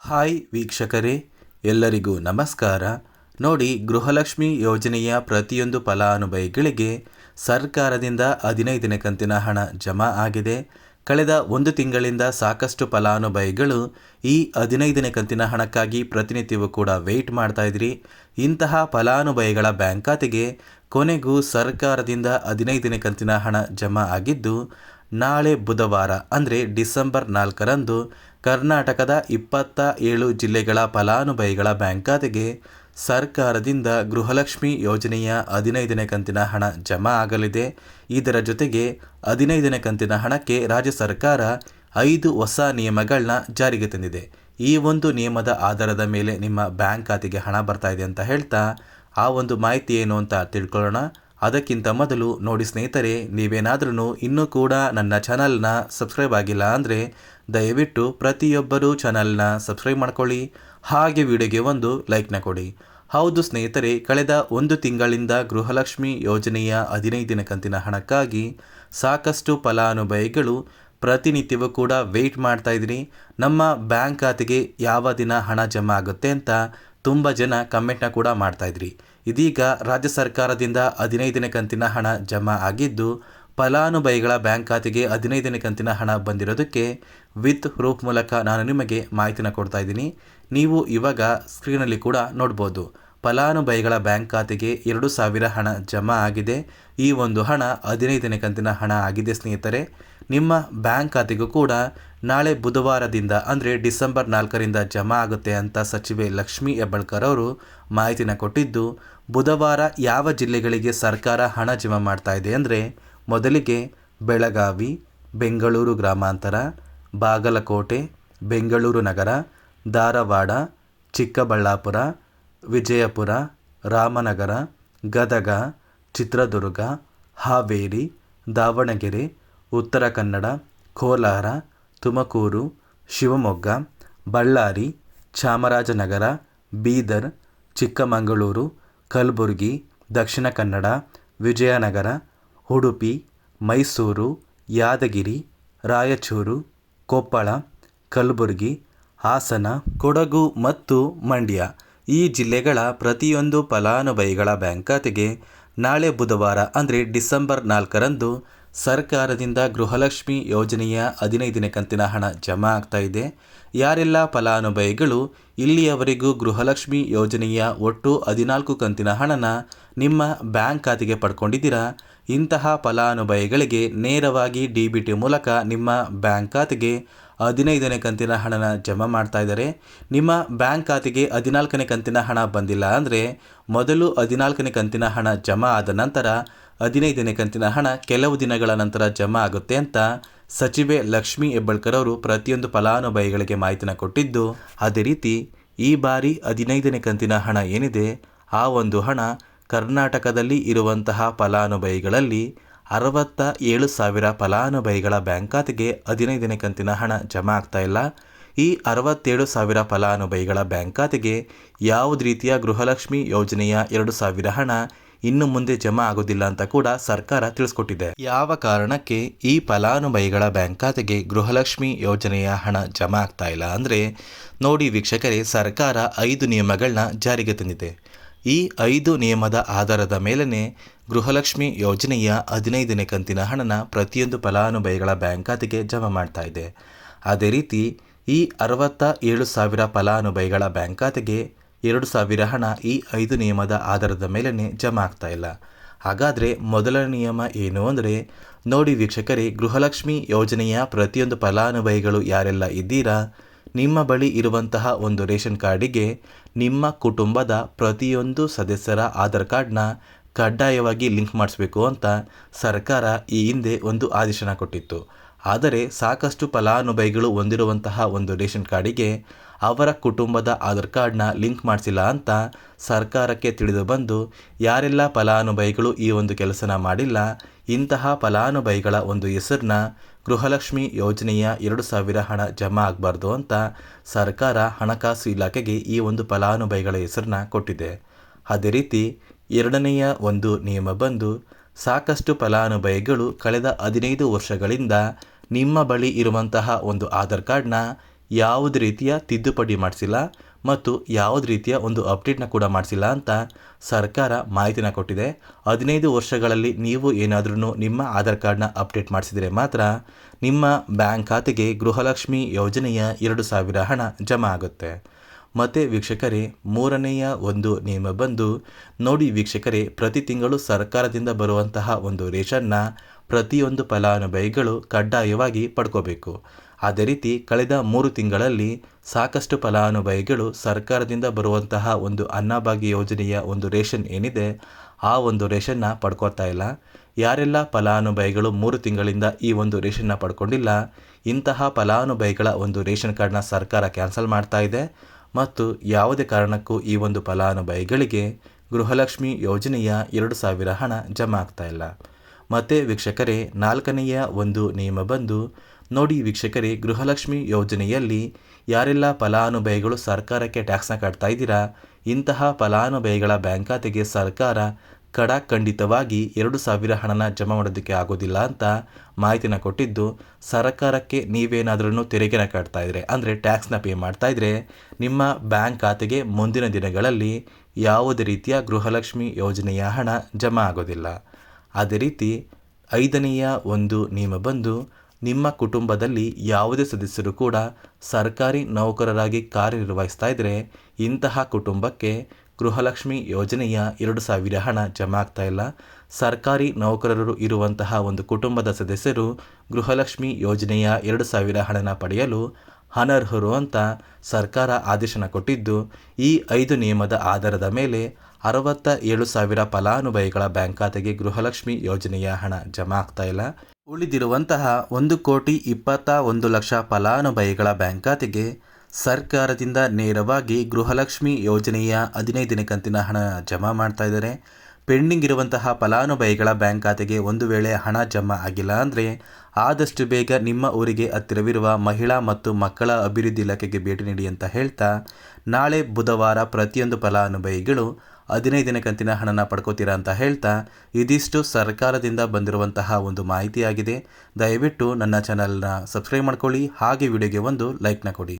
Hi ವೀಕ್ಷಕರೇ, ಎಲ್ಲರಿಗೂ ನಮಸ್ಕಾರ. ನೋಡಿ, ಗೃಹಲಕ್ಷ್ಮಿ ಯೋಜನೆಯ ಪ್ರತಿಯೊಂದು ಫಲಾನುಭವಿಗಳಿಗೆ ಸರ್ಕಾರದಿಂದ 15ನೇ ಕಂತಿನ ಹಣ ಜಮಾ ಆಗಿದೆ. ಕಳೆದ ಒಂದು ತಿಂಗಳಿಂದ ಸಾಕಷ್ಟು ಫಲಾನುಭವಿಗಳು ಈ 15ನೇ ಕಂತಿನ ಹಣಕ್ಕಾಗಿ ಪ್ರತಿನಿತ್ಯವೂ ಕೂಡ ವೆಯ್ಟ್ ಮಾಡ್ತಾ ಇದ್ರಿ. ಇಂತಹ ಫಲಾನುಭವಿಗಳ ಬ್ಯಾಂಕ್ ಖಾತೆಗೆ ಕೊನೆಗೂ ಸರ್ಕಾರದಿಂದ 15ನೇ ಕಂತಿನ ಹಣ ಜಮಾ ಆಗಿದ್ದು, ನಾಳೆ ಬುಧವಾರ ಅಂದರೆ ಡಿಸೆಂಬರ್ 4ರಂದು ಕರ್ನಾಟಕದ 27 ಜಿಲ್ಲೆಗಳ ಫಲಾನುಭವಿಗಳ ಬ್ಯಾಂಕ್ ಖಾತೆಗೆ ಸರ್ಕಾರದಿಂದ ಗೃಹಲಕ್ಷ್ಮಿ ಯೋಜನೆಯ 15ನೇ ಕಂತಿನ ಹಣ ಜಮಾ ಆಗಲಿದೆ. ಇದರ ಜೊತೆಗೆ 15ನೇ ಕಂತಿನ ಹಣಕ್ಕೆ ರಾಜ್ಯ ಸರ್ಕಾರ 5 ಹೊಸ ನಿಯಮಗಳನ್ನ ಜಾರಿಗೆ ತಂದಿದೆ. ಈ ಒಂದು ನಿಯಮದ ಆಧಾರದ ಮೇಲೆ ನಿಮ್ಮ ಬ್ಯಾಂಕ್ ಖಾತೆಗೆ ಹಣ ಬರ್ತಾ ಇದೆ ಅಂತ ಹೇಳ್ತಾ ಆ ಒಂದು ಮಾಹಿತಿ ಏನು ಅಂತ ತಿಳ್ಕೊಳ್ಳೋಣ. ಅದಕ್ಕಿಂತ ಮೊದಲು ನೋಡಿ ಸ್ನೇಹಿತರೆ, ನೀವೇನಾದ್ರೂ ಇನ್ನೂ ಕೂಡ ನನ್ನ ಚಾನಲ್ನ ಸಬ್ಸ್ಕ್ರೈಬ್ ಆಗಿಲ್ಲ ಅಂದರೆ ದಯವಿಟ್ಟು ಪ್ರತಿಯೊಬ್ಬರೂ ಚಾನಲ್ನ ಸಬ್ಸ್ಕ್ರೈಬ್ ಮಾಡ್ಕೊಳ್ಳಿ, ಹಾಗೆ ವಿಡಿಯೋಗೆ ಒಂದು ಲೈಕ್ನ ಕೊಡಿ. ಹೌದು ಸ್ನೇಹಿತರೆ, ಕಳೆದ ಒಂದು ತಿಂಗಳಿಂದ ಗೃಹಲಕ್ಷ್ಮಿ ಯೋಜನೆಯ 15ನೇ ಕಂತಿನ ಹಣಕ್ಕಾಗಿ ಸಾಕಷ್ಟು ಫಲಾನುಭವಿಗಳು ಪ್ರತಿನಿತ್ಯವೂ ಕೂಡ ವೆಯ್ಟ್ ಮಾಡ್ತಾ ಇದ್ದೀನಿ. ನಮ್ಮ ಬ್ಯಾಂಕ್ ಖಾತೆಗೆ ಯಾವ ದಿನ ಹಣ ಜಮಾ ಆಗುತ್ತೆ ಅಂತ ತುಂಬ ಜನ ಕಮೆಂಟ್ನ ಕೂಡ ಮಾಡ್ತಾಯಿದ್ರಿ. ಇದೀಗ ರಾಜ್ಯ ಸರ್ಕಾರದಿಂದ 15ನೇ ಕಂತಿನ ಹಣ ಜಮಾ ಆಗಿದ್ದು, ಫಲಾನುಭವಿಗಳ ಬ್ಯಾಂಕ್ ಖಾತೆಗೆ 15ನೇ ಕಂತಿನ ಹಣ ಬಂದಿರೋದಕ್ಕೆ ವಿತ್ ಪ್ರೂಫ್ ಮೂಲಕ ನಾನು ನಿಮಗೆ ಮಾಹಿತಿನ ಕೊಡ್ತಾ ಇದ್ದೀನಿ. ನೀವು ಇವಾಗ ಸ್ಕ್ರೀನಲ್ಲಿ ಕೂಡ ನೋಡ್ಬೋದು, ಫಲಾನುಭವಿಗಳ ಬ್ಯಾಂಕ್ ಖಾತೆಗೆ 2,000 ಹಣ ಜಮಾ ಆಗಿದೆ. ಈ ಒಂದು ಹಣ 15ನೇ ಕಂತಿನ ಹಣ ಆಗಿದೆ ಸ್ನೇಹಿತರೆ. ನಿಮ್ಮ ಬ್ಯಾಂಕ್ ಖಾತೆಗೂ ಕೂಡ ನಾಳೆ ಬುಧವಾರದಿಂದ ಅಂದರೆ ಡಿಸೆಂಬರ್ 4ರಿಂದ ಜಮಾ ಆಗುತ್ತೆ ಅಂತ ಸಚಿವೆ ಲಕ್ಷ್ಮೀ ಹೆಬ್ಬಾಳ್ಕರ್ ಅವರು ಮಾಹಿತಿನ ಕೊಟ್ಟಿದ್ದು, ಬುಧವಾರ ಯಾವ ಜಿಲ್ಲೆಗಳಿಗೆ ಸರ್ಕಾರ ಹಣ ಜಮಾ ಮಾಡ್ತಾ ಇದೆ ಅಂದರೆ, ಮೊದಲಿಗೆ ಬೆಳಗಾವಿ, ಬೆಂಗಳೂರು ಗ್ರಾಮಾಂತರ, ಬಾಗಲಕೋಟೆ, ಬೆಂಗಳೂರು ನಗರ, ಧಾರವಾಡ, ಚಿಕ್ಕಬಳ್ಳಾಪುರ, ವಿಜಯಪುರ, ರಾಮನಗರ, ಗದಗ, ಚಿತ್ರದುರ್ಗ, ಹಾವೇರಿ, ದಾವಣಗೆರೆ, ಉತ್ತರ ಕನ್ನಡ, ಕೋಲಾರ, ತುಮಕೂರು, ಶಿವಮೊಗ್ಗ, ಬಳ್ಳಾರಿ, ಚಾಮರಾಜನಗರ, ಬೀದರ್, ಚಿಕ್ಕಮಗಳೂರು, ಕಲಬುರಗಿ, ದಕ್ಷಿಣ ಕನ್ನಡ, ವಿಜಯನಗರ, ಉಡುಪಿ, ಮೈಸೂರು, ಯಾದಗಿರಿ, ರಾಯಚೂರು, ಕೊಪ್ಪಳ, ಕಲಬುರಗಿ, ಹಾಸನ, ಕೊಡಗು ಮತ್ತು ಮಂಡ್ಯ ಈ ಜಿಲ್ಲೆಗಳ ಪ್ರತಿಯೊಂದು ಫಲಾನುಭವಿಗಳ ಬ್ಯಾಂಕ್ ಖಾತೆಗೆ ನಾಳೆ ಬುಧವಾರ ಅಂದರೆ ಡಿಸೆಂಬರ್ 4ರಂದು ಸರ್ಕಾರದಿಂದ ಗೃಹಲಕ್ಷ್ಮಿ ಯೋಜನೆಯ 15ನೇ ಕಂತಿನ ಹಣ ಜಮಾ ಆಗ್ತಾ ಇದೆ. ಯಾರೆಲ್ಲ ಫಲಾನುಭವಿಗಳು ಇಲ್ಲಿಯವರೆಗೂ ಗೃಹಲಕ್ಷ್ಮಿ ಯೋಜನೆಯ ಒಟ್ಟು 14 ಕಂತಿನ ಹಣನ ನಿಮ್ಮ ಬ್ಯಾಂಕ್ ಖಾತೆಗೆ ಪಡ್ಕೊಂಡಿದ್ದೀರಾ, ಇಂತಹ ಫಲಾನುಭವಿಗಳಿಗೆ ನೇರವಾಗಿ DBT ಮೂಲಕ ನಿಮ್ಮ ಬ್ಯಾಂಕ್ ಖಾತೆಗೆ 15ನೇ ಕಂತಿನ ಹಣನ ಜಮಾ ಮಾಡ್ತಾ ಇದ್ದಾರೆ. ನಿಮ್ಮ ಬ್ಯಾಂಕ್ ಖಾತೆಗೆ 14ನೇ ಕಂತಿನ ಹಣ ಬಂದಿಲ್ಲ ಅಂದರೆ ಮೊದಲು 14ನೇ ಕಂತಿನ ಹಣ ಜಮಾ ಆದ ನಂತರ 15ನೇ ಕಂತಿನ ಹಣ ಕೆಲವು ದಿನಗಳ ನಂತರ ಜಮಾ ಆಗುತ್ತೆ ಅಂತ ಸಚಿವೆ ಲಕ್ಷ್ಮೀ ಹೆಬ್ಬಾಳ್ಕರ್ ಅವರು ಪ್ರತಿಯೊಂದು ಫಲಾನುಭವಿಗಳಿಗೆ ಮಾಹಿತಿನ ಕೊಟ್ಟಿದ್ದು, ಅದೇ ರೀತಿ ಈ ಬಾರಿ 15ನೇ ಕಂತಿನ ಹಣ ಏನಿದೆ ಆ ಒಂದು ಹಣ ಕರ್ನಾಟಕದಲ್ಲಿ ಇರುವಂತಹ ಫಲಾನುಭವಿಗಳಲ್ಲಿ 67,000 ಫಲಾನುಭವಿಗಳ ಬ್ಯಾಂಕ್ ಖಾತೆಗೆ 15ನೇ ಕಂತಿನ ಹಣ ಜಮಾ ಆಗ್ತಾ ಇಲ್ಲ. ಈ 67,000 ಫಲಾನುಭವಿಗಳ ಬ್ಯಾಂಕ್ ಖಾತೆಗೆ ಯಾವುದೇ ರೀತಿಯ ಗೃಹಲಕ್ಷ್ಮಿ ಯೋಜನೆಯ 2,000 ಹಣ ಇನ್ನು ಮುಂದೆ ಜಮಾ ಆಗೋದಿಲ್ಲ ಅಂತ ಕೂಡ ಸರ್ಕಾರ ತಿಳಿಸ್ಕೊಟ್ಟಿದೆ. ಯಾವ ಕಾರಣಕ್ಕೆ ಈ ಫಲಾನುಭವಿಗಳ ಬ್ಯಾಂಕ್ ಖಾತೆಗೆ ಗೃಹಲಕ್ಷ್ಮಿ ಯೋಜನೆಯ ಹಣ ಜಮಾ ಆಗ್ತಾ ಇಲ್ಲ ಅಂದರೆ, ನೋಡಿ ವೀಕ್ಷಕರೇ, ಸರ್ಕಾರ 5 ನಿಯಮಗಳನ್ನ ಜಾರಿಗೆ ತಂದಿದೆ. ಈ 5 ನಿಯಮದ ಆಧಾರದ ಮೇಲೇ ಗೃಹಲಕ್ಷ್ಮಿ ಯೋಜನೆಯ 15ನೇ ಕಂತಿನ ಹಣನ ಪ್ರತಿಯೊಂದು ಫಲಾನುಭವಿಗಳ ಬ್ಯಾಂಕ್ ಖಾತೆಗೆ ಜಮಾ ಮಾಡ್ತಾ ಇದೆ. ಅದೇ ರೀತಿ ಈ 67,000 ಫಲಾನುಭವಿಗಳ ಬ್ಯಾಂಕ್ ಖಾತೆಗೆ 2,000 ಹಣ ಈ 5 ನಿಯಮದ ಆಧಾರದ ಮೇಲೇ ಜಮಾ ಆಗ್ತಾ ಇಲ್ಲ. ಹಾಗಾದರೆ ಮೊದಲ ನಿಯಮ ಏನು ಅಂದರೆ, ನೋಡಿ ವೀಕ್ಷಕರೇ, ಗೃಹಲಕ್ಷ್ಮಿ ಯೋಜನೆಯ ಪ್ರತಿಯೊಂದು ಫಲಾನುಭವಿಗಳು ಯಾರೆಲ್ಲ ಇದ್ದೀರಾ, ನಿಮ್ಮ ಬಳಿ ಇರುವಂತಹ ಒಂದು ರೇಷನ್ ಕಾರ್ಡಿಗೆ ನಿಮ್ಮ ಕುಟುಂಬದ ಪ್ರತಿಯೊಂದು ಸದಸ್ಯರ ಆಧಾರ್ ಕಾರ್ಡ್ನ ಕಡ್ಡಾಯವಾಗಿ ಲಿಂಕ್ ಮಾಡಿಸ್ಬೇಕು ಅಂತ ಸರ್ಕಾರ ಈ ಹಿಂದೆ ಒಂದು ಆದೇಶನ ಕೊಟ್ಟಿತ್ತು. ಆದರೆ ಸಾಕಷ್ಟು ಫಲಾನುಭವಿಗಳು ಹೊಂದಿರುವಂತಹ ಒಂದು ರೇಷನ್ ಕಾರ್ಡಿಗೆ ಅವರ ಕುಟುಂಬದ ಆಧಾರ್ ಕಾರ್ಡ್ನ ಲಿಂಕ್ ಮಾಡಿಸಿಲ್ಲ ಅಂತ ಸರ್ಕಾರಕ್ಕೆ ತಿಳಿದು ಬಂದು, ಯಾರೆಲ್ಲ ಫಲಾನುಭವಿಗಳು ಈ ಒಂದು ಕೆಲಸನ ಮಾಡಿಲ್ಲ, ಇಂತಹ ಫಲಾನುಭವಿಗಳ ಒಂದು ಹೆಸರನ್ನ ಗೃಹಲಕ್ಷ್ಮಿ ಯೋಜನೆಯ 2,000 ಹಣ ಜಮಾ ಆಗಬಾರ್ದು ಅಂತ ಸರ್ಕಾರ ಹಣಕಾಸು ಇಲಾಖೆಗೆ ಈ ಒಂದು ಫಲಾನುಭವಿಗಳ ಹೆಸರನ್ನ ಕೊಟ್ಟಿದೆ. ಅದೇ ರೀತಿ ಎರಡನೆಯ ಒಂದು ನಿಯಮ ಬಂದು, ಸಾಕಷ್ಟು ಫಲಾನುಭವಿಗಳು ಕಳೆದ 15 ವರ್ಷಗಳಿಂದ ನಿಮ್ಮ ಬಳಿ ಇರುವಂತಹ ಒಂದು ಆಧಾರ್ ಕಾರ್ಡ್ನ ಯಾವುದೇ ರೀತಿಯ ತಿದ್ದುಪಡಿ ಮಾಡಿಸಿಲ್ಲ ಮತ್ತು ಯಾವುದೇ ರೀತಿಯ ಒಂದು ಅಪ್ಡೇಟ್ನ ಕೂಡ ಮಾಡಿಸಿಲ್ಲ ಅಂತ ಸರ್ಕಾರ ಮಾಹಿತಿನ ಕೊಟ್ಟಿದೆ. 15 ವರ್ಷಗಳಲ್ಲಿ ನೀವು ಏನಾದ್ರೂ ನಿಮ್ಮ ಆಧಾರ್ ಕಾರ್ಡ್ನ ಅಪ್ಡೇಟ್ ಮಾಡಿಸಿದರೆ ಮಾತ್ರ ನಿಮ್ಮ ಬ್ಯಾಂಕ್ ಖಾತೆಗೆ ಗೃಹಲಕ್ಷ್ಮಿ ಯೋಜನೆಯ 2,000 ಹಣ ಜಮಾ ಆಗುತ್ತೆ. ಮತ್ತು ವೀಕ್ಷಕರೇ, ಮೂರನೆಯ ಒಂದು ನಿಯಮ ಬಂದು ನೋಡಿ ವೀಕ್ಷಕರೇ, ಪ್ರತಿ ತಿಂಗಳು ಸರ್ಕಾರದಿಂದ ಬರುವಂತಹ ಒಂದು ರೇಷನ್ನ ಪ್ರತಿಯೊಂದು ಫಲಾನುಭವಿಗಳು ಕಡ್ಡಾಯವಾಗಿ ಪಡ್ಕೋಬೇಕು. ಅದೇ ರೀತಿ ಕಳೆದ 3 ತಿಂಗಳಲ್ಲಿ ಸಾಕಷ್ಟು ಫಲಾನುಭವಿಗಳು ಸರ್ಕಾರದಿಂದ ಬರುವಂತಹ ಒಂದು ಅನ್ನಭಾಗ್ಯ ಯೋಜನೆಯ ಒಂದು ರೇಷನ್ ಏನಿದೆ ಆ ಒಂದು ರೇಷನ್ನ ಪಡ್ಕೊಳ್ತಾ ಇಲ್ಲ. ಯಾರೆಲ್ಲ ಫಲಾನುಭವಿಗಳು 3 ತಿಂಗಳಿಂದ ಈ ಒಂದು ರೇಷನ್ನ ಪಡ್ಕೊಂಡಿಲ್ಲ, ಇಂತಹ ಫಲಾನುಭವಿಗಳ ಒಂದು ರೇಷನ್ ಕಾರ್ಡ್ನ ಸರ್ಕಾರ ಕ್ಯಾನ್ಸಲ್ ಮಾಡ್ತಾ ಇದೆ ಮತ್ತು ಯಾವುದೇ ಕಾರಣಕ್ಕೂ ಈ ಒಂದು ಫಲಾನುಭವಿಗಳಿಗೆ ಗೃಹಲಕ್ಷ್ಮಿ ಯೋಜನೆಯ 2,000 ಹಣ ಜಮಾ ಆಗ್ತಾ ಇಲ್ಲ. ಮತ್ತು ವೀಕ್ಷಕರೇ, 4ನೆಯ ಒಂದು ನಿಯಮ ಬಂದು ನೋಡಿ ವೀಕ್ಷಕರೇ, ಗೃಹಲಕ್ಷ್ಮಿ ಯೋಜನೆಯಲ್ಲಿ ಯಾರೆಲ್ಲ ಫಲಾನುಭವಿಗಳು ಸರ್ಕಾರಕ್ಕೆ ಟ್ಯಾಕ್ಸ್ನ ಕಟ್ತಾ ಇದ್ದೀರಾ, ಇಂತಹ ಫಲಾನುಭವಿಗಳ ಬ್ಯಾಂಕ್ ಖಾತೆಗೆ ಸರ್ಕಾರ ಖಂಡಿತವಾಗಿ 2,000 ಹಣನ ಜಮಾ ಮಾಡೋದಕ್ಕೆ ಆಗೋದಿಲ್ಲ ಅಂತ ಮಾಹಿತಿನ ಕೊಟ್ಟಿದ್ದು, ಸರ್ಕಾರಕ್ಕೆ ನೀವೇನಾದ್ರೂ ತೆರಿಗೆನ ಕಟ್ತಾ ಇದ್ರೆ ಅಂದರೆ ಟ್ಯಾಕ್ಸ್ನ ಪೇ ಮಾಡ್ತಾ ಇದ್ರೆ ನಿಮ್ಮ ಬ್ಯಾಂಕ್ ಖಾತೆಗೆ ಮುಂದಿನ ದಿನಗಳಲ್ಲಿ ಯಾವುದೇ ರೀತಿಯ ಗೃಹಲಕ್ಷ್ಮಿ ಯೋಜನೆಯ ಹಣ ಜಮಾ ಆಗೋದಿಲ್ಲ. ಅದೇ ರೀತಿ 5ನೆಯ ಒಂದು ನಿಯಮ ಬಂದು ನಿಮ್ಮ ಕುಟುಂಬದಲ್ಲಿ ಯಾವುದೇ ಸದಸ್ಯರು ಕೂಡ ಸರ್ಕಾರಿ ನೌಕರರಾಗಿ ಕಾರ್ಯನಿರ್ವಹಿಸ್ತಾ ಇದ್ದರೆ ಇಂತಹ ಕುಟುಂಬಕ್ಕೆ ಗೃಹಲಕ್ಷ್ಮಿ ಯೋಜನೆಯ 2,000 ಹಣ ಜಮಾ ಆಗ್ತಾ ಇಲ್ಲ. ಸರ್ಕಾರಿ ನೌಕರರು ಇರುವಂತಹ ಒಂದು ಕುಟುಂಬದ ಸದಸ್ಯರು ಗೃಹಲಕ್ಷ್ಮಿ ಯೋಜನೆಯ 2,000 ಹಣನ ಪಡೆಯಲು ಅನರ್ಹರು ಅಂತ ಸರ್ಕಾರ ಆದೇಶನ ಕೊಟ್ಟಿದ್ದು, ಈ 5 ನಿಯಮದ ಆಧಾರದ ಮೇಲೆ 67,000 ಫಲಾನುಭವಿಗಳ ಬ್ಯಾಂಕ್ ಖಾತೆಗೆ ಗೃಹಲಕ್ಷ್ಮಿ ಯೋಜನೆಯ ಹಣ ಜಮಾ ಆಗ್ತಾ ಇಲ್ಲ. ಉಳಿದಿರುವಂತಹ 1,21,00,000 ಫಲಾನುಭವಿಗಳ ಬ್ಯಾಂಕ್ ಖಾತೆಗೆ ಸರ್ಕಾರದಿಂದ ನೇರವಾಗಿ ಗೃಹಲಕ್ಷ್ಮಿ ಯೋಜನೆಯ 15ನೇ ಕಂತಿನ ಹಣ ಜಮಾ ಮಾಡ್ತಾ ಇದ್ದಾರೆ. ಪೆಂಡಿಂಗ್ ಇರುವಂತಹ ಫಲಾನುಭವಿಗಳ ಬ್ಯಾಂಕ್ ಖಾತೆಗೆ ಒಂದು ವೇಳೆ ಹಣ ಜಮಾ ಆಗಿಲ್ಲ ಅಂದರೆ ಆದಷ್ಟು ಬೇಗ ನಿಮ್ಮ ಊರಿಗೆ ಹತ್ತಿರವಿರುವ ಮಹಿಳಾ ಮತ್ತು ಮಕ್ಕಳ ಅಭಿವೃದ್ಧಿ ಇಲಾಖೆಗೆ ಭೇಟಿ ನೀಡಿ ಅಂತ ಹೇಳ್ತಾ, ನಾಳೆ ಬುಧವಾರ ಪ್ರತಿಯೊಂದು ಫಲಾನುಭವಿಗಳು 15ನೇ ಕಂತಿನ ಹಣನ ಪಡ್ಕೋತೀರಾ ಅಂತ ಹೇಳ್ತಾ, ಇದಿಷ್ಟು ಸರ್ಕಾರದಿಂದ ಬಂದಿರುವಂತಹ ಒಂದು ಮಾಹಿತಿಯಾಗಿದೆ. ದಯವಿಟ್ಟು ನನ್ನ ಚಾನಲ್ನ ಸಬ್ಸ್ಕ್ರೈಬ್ ಮಾಡ್ಕೊಳ್ಳಿ, ಹಾಗೆ ವಿಡಿಯೋಗೆ ಒಂದು ಲೈಕ್ನ ಕೊಡಿ.